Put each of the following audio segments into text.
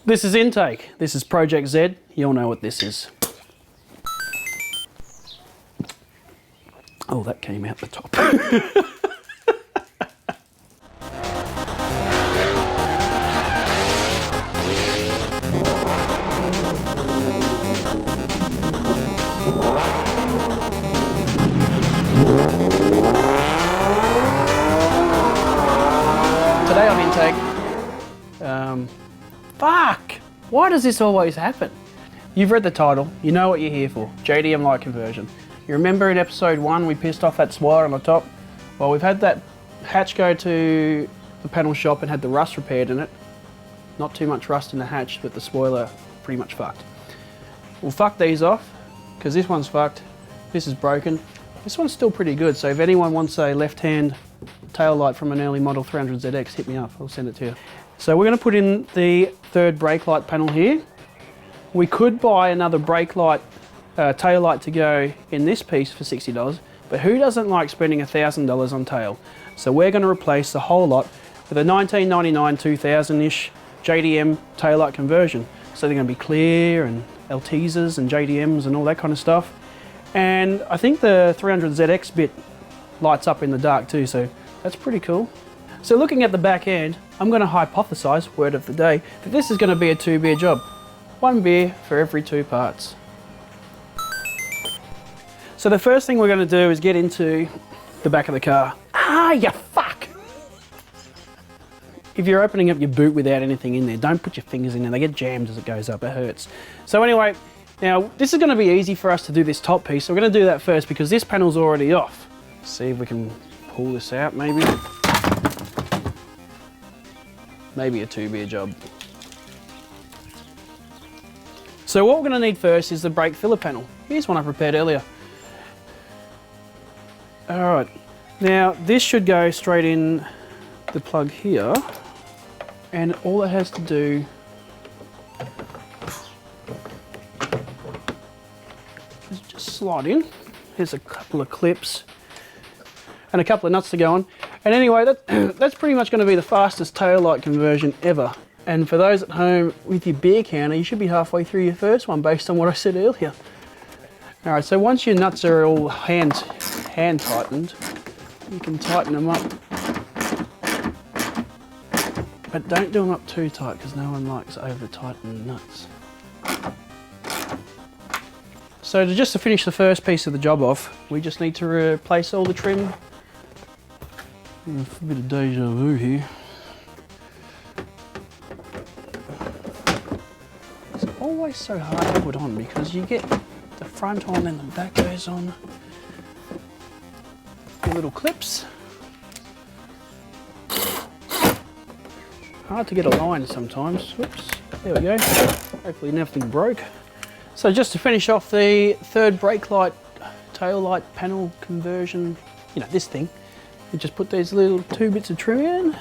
This is intake. This is Project Z. You'll know what this is. Oh, that came out the top. Today on intake, fuck! Why does this always happen? You've read the title, you know what you're here for, JDM light conversion. You remember in episode 1 we pissed off that spoiler on the top? Well, we've had that hatch go to the panel shop and had the rust repaired in it. Not too much rust in the hatch, but the spoiler pretty much fucked. We'll fuck these off, because this one's fucked, this is broken. This one's still pretty good, so if anyone wants a left-hand tail light from an early model 300ZX, hit me up, I'll send it to you. So we're going to put in the third brake light panel here. We could buy another brake light tail light to go in this piece for $60, but who doesn't like spending $1,000 on tail? So we're going to replace the whole lot with a 1999 2000-ish JDM tail light conversion. So they're going to be clear and Altisas and JDMs and all that kind of stuff. And I think the 300ZX bit lights up in the dark too, so that's pretty cool. So looking at the back end, I'm going to hypothesize, word of the day, that this is going to be a 2-beer job. 1 beer for every 2 parts. So the first thing we're going to do is get into the back of the car. Ah, you fuck! If you're opening up your boot without anything in there, don't put your fingers in there. They get jammed as it goes up, it hurts. So anyway, now this is going to be easy for us to do this top piece. So we're going to do that first because this panel's already off. See if we can pull this out maybe. Maybe a 2-beer job. So what we're going to need first is the brake filler panel. Here's one I prepared earlier. Alright, now this should go straight in the plug here, and all it has to do is just slide in. Here's a couple of clips and a couple of nuts to go on. And anyway, that's pretty much going to be the fastest tail light conversion ever. And for those at home with your beer counter, you should be halfway through your first one based on what I said earlier. All right, so once your nuts are all hand tightened, you can tighten them up. But don't do them up too tight because no one likes over tightened nuts. So just to finish the first piece of the job off, we just need to replace all the trim. A bit of deja vu here. It's always so hard to put on because you get the front on and the back goes on. Your little clips. Hard to get a line sometimes. Whoops, there we go. Hopefully nothing broke. So just to finish off the third brake light, tail light panel conversion, you know, this thing, we just put these little 2 bits of trim in.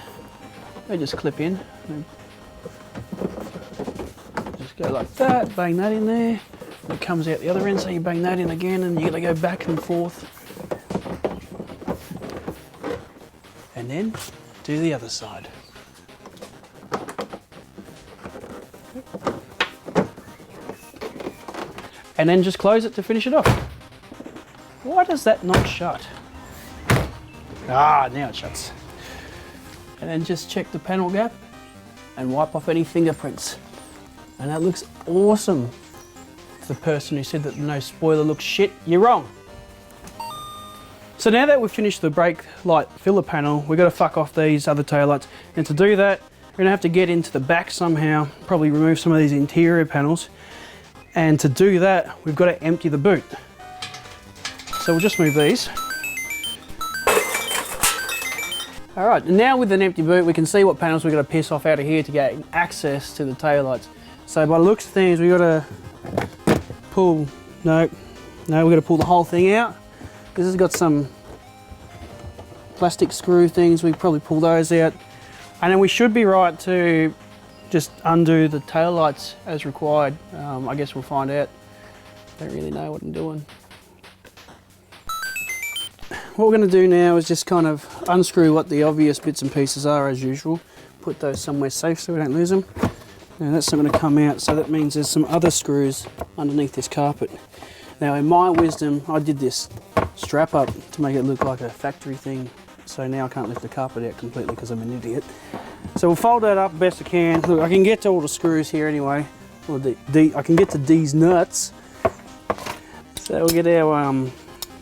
They just clip in. Just go like that, bang that in there. It comes out the other end, so you bang that in again and you gotta go back and forth. And then do the other side. And then just close it to finish it off. Why does that not shut? Ah, now it shuts. And then just check the panel gap and wipe off any fingerprints. And that looks awesome. The person who said that no spoiler looks shit, you're wrong. So now that we've finished the brake light filler panel, we've got to fuck off these other taillights. And to do that, we're going to have to get into the back somehow, probably remove some of these interior panels. And to do that, we've got to empty the boot. So we'll just move these. All right, and now with an empty boot, we can see what panels we've got to piss off out of here to get access to the taillights. So by the looks of things, we've got to pull, no, we've got to pull the whole thing out. This has got some plastic screw things, we probably pull those out. And then we should be right to just undo the taillights as required. I guess we'll find out. Don't really know what I'm doing. What we're going to do now is just kind of unscrew what the obvious bits and pieces are as usual. Put those somewhere safe so we don't lose them. Now that's not going to come out, so that means there's some other screws underneath this carpet. Now in my wisdom, I did this strap up to make it look like a factory thing, so now I can't lift the carpet out completely because I'm an idiot. So we'll fold that up best I can. Look, I can get to all the screws here anyway. Or I can get to these nuts. So we'll get our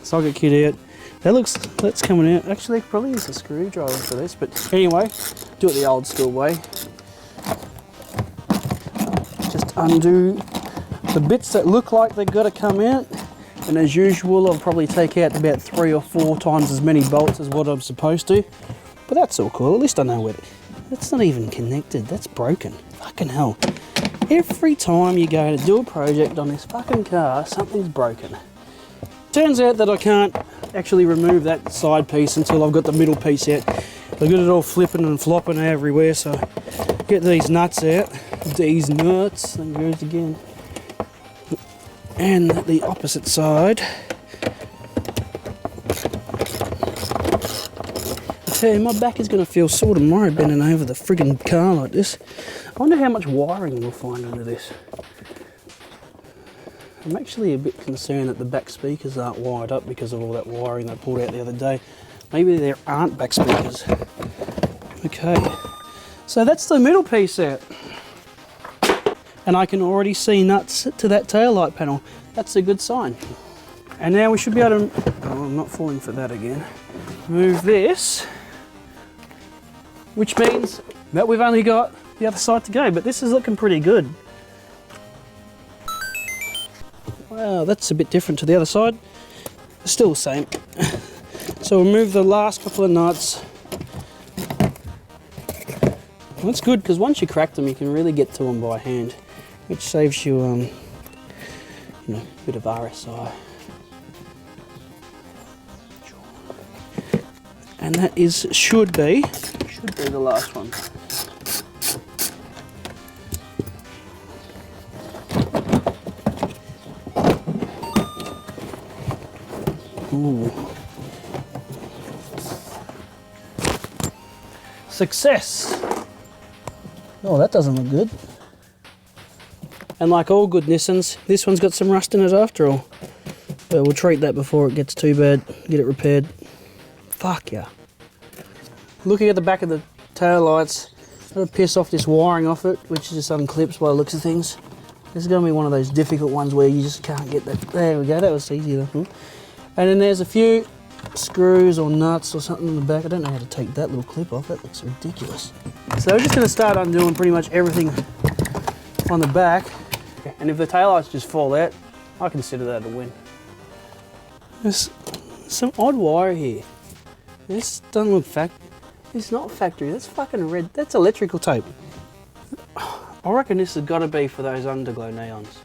socket kit out. That's coming out. Actually, there probably is a screwdriver for this, but anyway, do it the old school way. Just undo the bits that look like they've got to come out. And as usual, I'll probably take out about 3 or 4 times as many bolts as what I'm supposed to. But that's all cool. At least I know where that's not even connected. That's broken. Fucking hell. Every time you go to do a project on this fucking car, something's broken. Turns out that I can't actually remove that side piece until I've got the middle piece out. I've got it all flipping and flopping everywhere, so get these nuts out. These nuts, there goes again. And the opposite side. I tell you, my back is going to feel sore tomorrow bending over the friggin' car like this. I wonder how much wiring we'll find under this. I'm actually a bit concerned that the back speakers aren't wired up because of all that wiring I pulled out the other day. Maybe there aren't back speakers. Okay, so that's the middle piece out. And I can already see nuts to that taillight panel. That's a good sign. And now we should be able to, oh, I'm not falling for that again. Move this, which means that we've only got the other side to go, but this is looking pretty good. Wow, that's a bit different to the other side. Still the same. So we'll move the last couple of nuts. That's good, because once you crack them, you can really get to them by hand, which saves you, you know, a bit of RSI. And that should be the last one. Ooh. Success! Oh, that doesn't look good. And like all good Nissans, this one's got some rust in it after all. But we'll treat that before it gets too bad, get it repaired. Fuck yeah. Looking at the back of the tail lights, I'm going to piss off this wiring off it, which just unclips by the looks of things. This is going to be one of those difficult ones where you just can't get that. There we go, that was easy though. And then there's a few screws or nuts or something in the back. I don't know how to take that little clip off, that looks ridiculous. So we're just going to start undoing pretty much everything on the back. And if the taillights just fall out, I consider that a win. There's some odd wire here. This doesn't look it's not factory, that's fucking red, that's electrical tape. I reckon this has got to be for those underglow neons.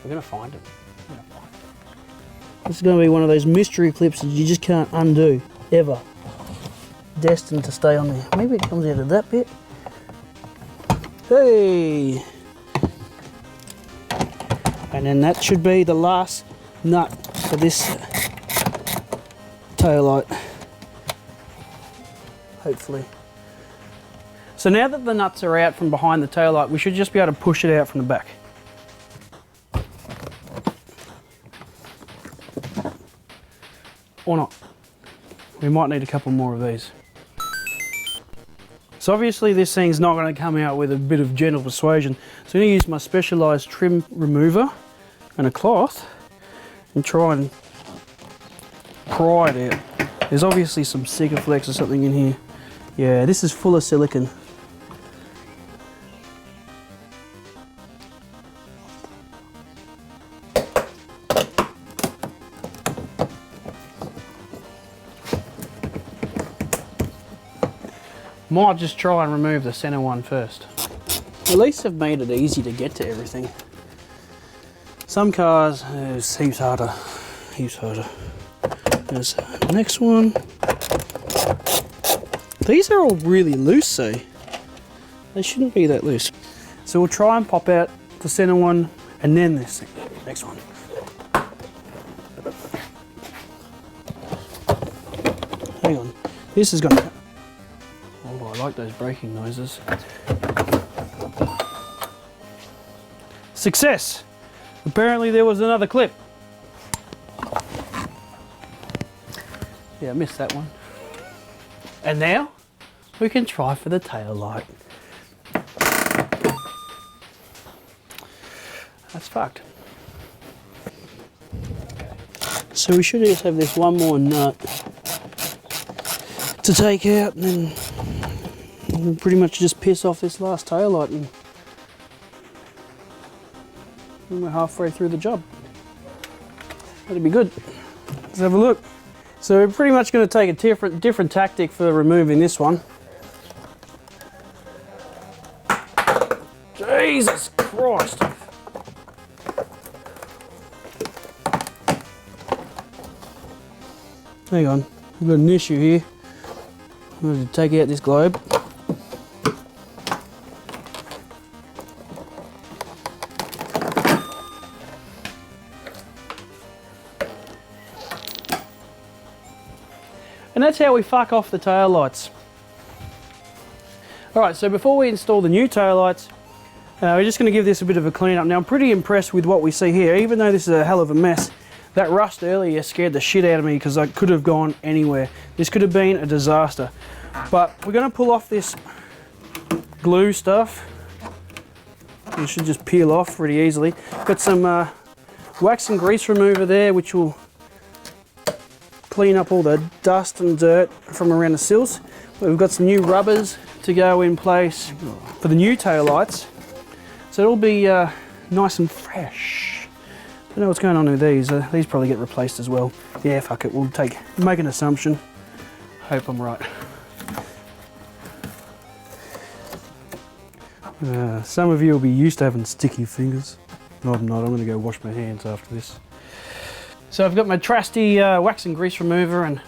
We're going to find them. This is going to be one of those mystery clips that you just can't undo, ever. Destined to stay on there. Maybe it comes out of that bit. Hey! And then that should be the last nut for this taillight. Hopefully. So now that the nuts are out from behind the taillight, we should just be able to push it out from the back. Or not. We might need a couple more of these. So obviously this thing's not going to come out with a bit of gentle persuasion. So I'm going to use my specialised trim remover and a cloth and try and pry it out. There's obviously some Sikaflex or something in here. Yeah, this is full of silicone. Might just try and remove the centre one first. At least they've made it easy to get to everything. Some cars, it's heaps harder. Heaps harder. There's the next one. These are all really loose, see? They shouldn't be that loose. So we'll try and pop out the centre one and then this thing. Next one. Hang on. This is gonna... Oh, I like those braking noises. Success! Apparently there was another clip. Yeah, I missed that one. And now we can try for the tail light. That's fucked. So we should just have this one more nut to take out, and then we'll pretty much just piss off this last tail light, and we're halfway through the job. That'd be good. Let's have a look. So we're pretty much going to take a different tactic for removing this one. Jesus Christ! Hang on, we've got an issue here. I'm going to take out this globe. And that's how we fuck off the tail lights. Alright, so before we install the new tail lights, we're just going to give this a bit of a clean up. Now I'm pretty impressed with what we see here, even though this is a hell of a mess. That rust earlier scared the shit out of me because I could have gone anywhere. This could have been a disaster. But we're going to pull off this glue stuff. It should just peel off pretty easily. Got some wax and grease remover there, which will clean up all the dust and dirt from around the sills. We've got some new rubbers to go in place for the new tail lights. So it'll be nice and fresh. I don't know what's going on with these. These probably get replaced as well. Yeah, fuck it. We'll make an assumption. Hope I'm right. Some of you will be used to having sticky fingers. No, I'm not. I'm going to go wash my hands after this. So I've got my trusty wax and grease remover, and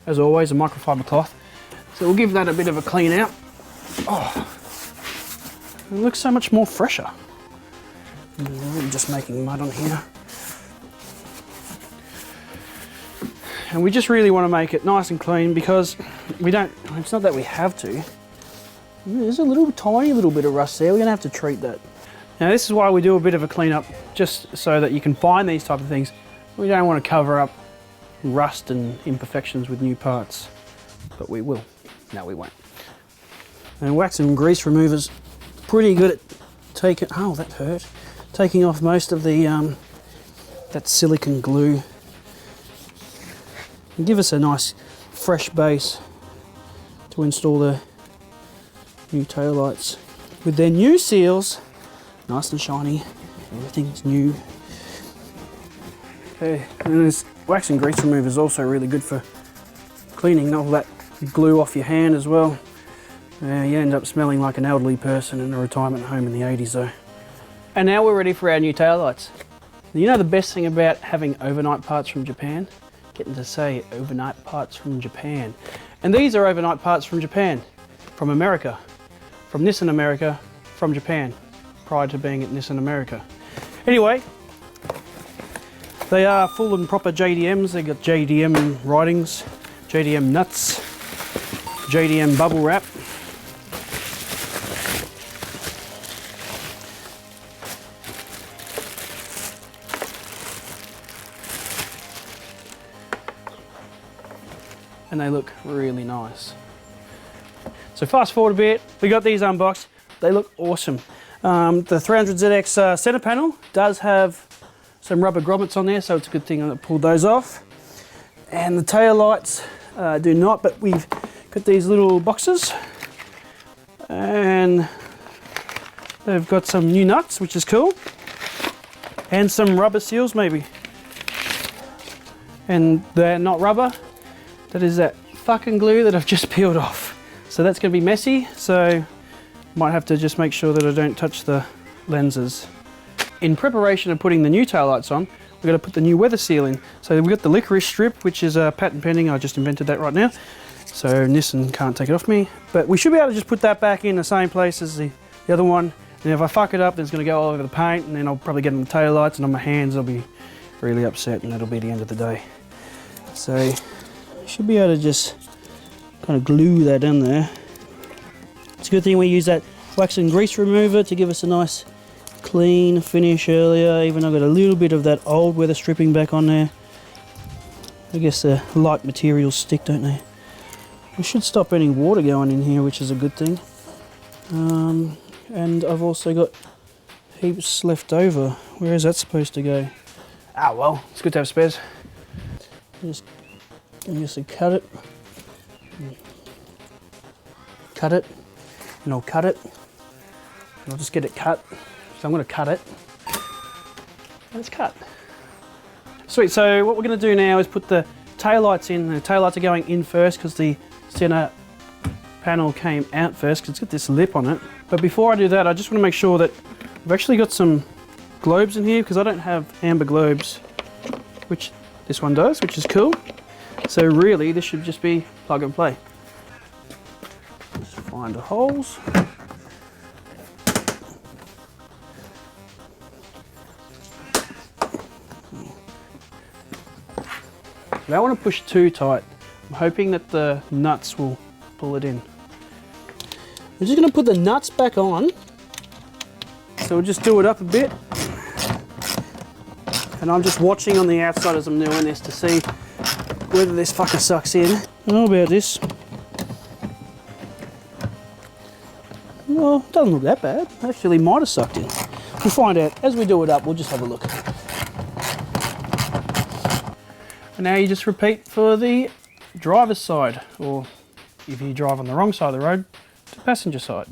as always a microfiber cloth. So we'll give that a bit of a clean out. Oh, it looks so much more fresher. I'm just making mud on here. And we just really want to make it nice and clean because we don't, it's not that we have to. There's a tiny little bit of rust there. We're going to have to treat that. Now this is why we do a bit of a cleanup, just so that you can find these type of things. We don't want to cover up rust and imperfections with new parts, but we will. No, we won't. And wax and grease removers pretty good at taking, oh that hurt, taking off most of the that silicone glue. And give us a nice fresh base to install the new tail lights with their new seals, nice and shiny. Everything's new. Okay, and this wax and grease remover is also really good for cleaning all that glue off your hand as well. You end up smelling like an elderly person in a retirement home in the 80s though. And now we're ready for our new tail lights. You know the best thing about having overnight parts from Japan? Getting to say overnight parts from Japan. And these are overnight parts from Japan, from America, from Nissan America, from Japan, prior to being at Nissan America. Anyway, they are full and proper JDMs. They got JDM writings, JDM nuts, JDM bubble wrap. And they look really nice. So fast forward a bit, we got these unboxed. They look awesome. The 300ZX center panel does have some rubber grommets on there, so it's a good thing I pulled those off. And the tail lights do not, but we've got these little boxes, and they've got some new nuts, which is cool, and some rubber seals maybe. And they're not rubber. That is that fucking glue that I've just peeled off. So that's going to be messy, so might have to just make sure that I don't touch the lenses. In preparation of putting the new taillights on, we're going to put the new weather seal in. So we've got the licorice strip, which is patent pending. I just invented that right now. So Nissan can't take it off me. But we should be able to just put that back in the same place as the other one. And if I fuck it up, then it's going to go all over the paint, and then I'll probably get on the taillights, and on my hands I'll be really upset, and that'll be the end of the day. So should be able to just kind of glue that in there. It's a good thing we use that wax and grease remover to give us a nice clean finish earlier, even I've got a little bit of that old weather stripping back on there. I guess the light materials stick, don't they? We should stop any water going in here, which is a good thing. And I've also got heaps left over. Where is that supposed to go? Ah, well, it's good to have spares. Just cut it. Cut it. And I'll cut it. And I'll just get it cut. So I'm going to cut it. And it's cut. Sweet, so what we're going to do now is put the taillights in. The taillights are going in first because the center panel came out first because it's got this lip on it. But before I do that, I just want to make sure that I've actually got some globes in here because I don't have amber globes, which this one does, which is cool. So really, this should just be plug and play. Just find the holes. I don't want to push too tight. I'm hoping that the nuts will pull it in. I'm just going to put the nuts back on. So we'll just do it up a bit. And I'm just watching on the outside as I'm doing this to see whether this fucker sucks in. How about this? Well, it doesn't look that bad. Actually, might have sucked in. We'll find out. As we do it up, we'll just have a look. And now you just repeat for the driver's side, or if you drive on the wrong side of the road, the passenger side.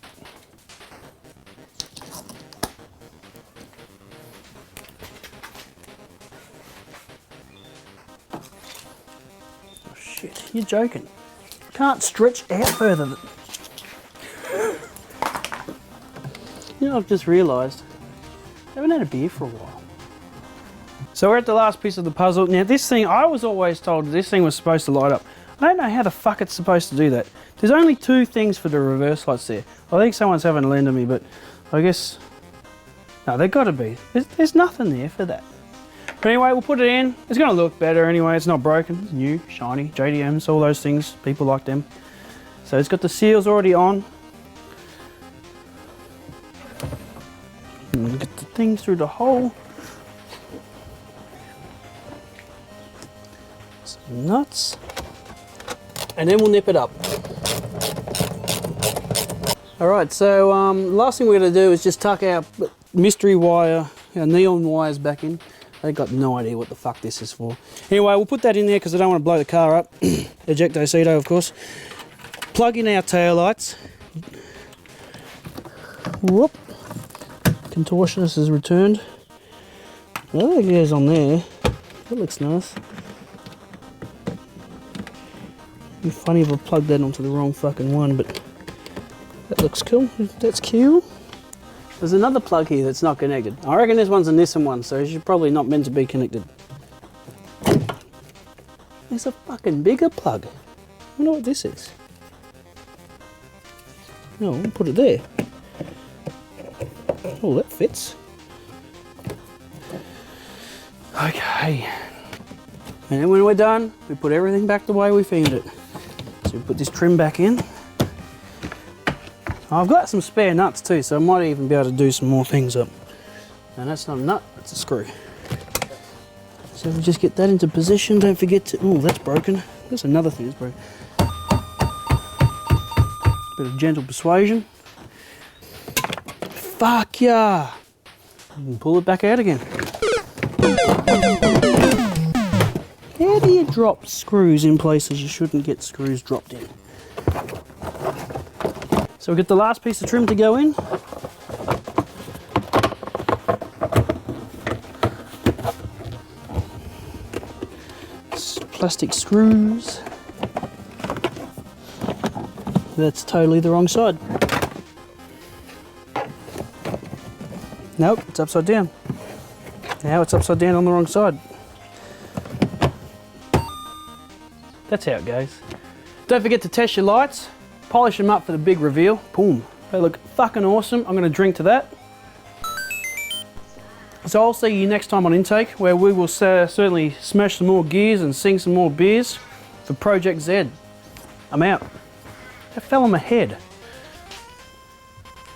Oh shit, you're joking. Can't stretch out further than... You know, I've just realised, I haven't had a beer for a while. So we're at the last piece of the puzzle. Now this thing, I was always told this thing was supposed to light up. I don't know how the fuck it's supposed to do that. There's only two things for the reverse lights there. I think someone's having a lend on me, but I guess, no, they've got to be. There's nothing there for that. But anyway, we'll put it in. It's going to look better anyway. It's not broken. It's new, shiny, JDMs, all those things. People like them. So it's got the seals already on. And get the thing through the hole. Some nuts. And then we'll nip it up. Alright, so last thing we're going to do is just tuck our mystery wire, our neon wires back in. I've got no idea what the fuck this is for. Anyway, we'll put that in there because I don't want to blow the car up. Ejecto-cedo, of course. Plug in our tail lights. Whoop. Contortionist has returned. Oh, it goes on there. That looks nice. It'd be funny if I plugged that onto the wrong fucking one, but that looks cool. That's cool. There's another plug here that's not connected. I reckon this one's a Nissan one, so it's probably not meant to be connected. There's a fucking bigger plug. I wonder what this is. No, we'll put it there. Oh, that fits. Okay. And then when we're done, we put everything back the way we found it. So we put this trim back in. I've got some spare nuts too, so I might even be able to do some more things up. And that's not a nut, that's a screw. So if we just get that into position, don't forget to... Oh, that's broken. There's another thing that's broken. Bit of gentle persuasion. Fuck yeah! You can pull it back out again. How do you drop screws in places you shouldn't get screws dropped in? So we'll get the last piece of trim to go in. Plastic screws. That's totally the wrong side. Nope, it's upside down. Now it's upside down on the wrong side. That's how it goes. Don't forget to test your lights. Polish them up for the big reveal. Boom. They look fucking awesome. I'm going to drink to that. So I'll see you next time on Intake, where we will certainly smash some more gears and sing some more beers for Project Z. I'm out. That fell on my head.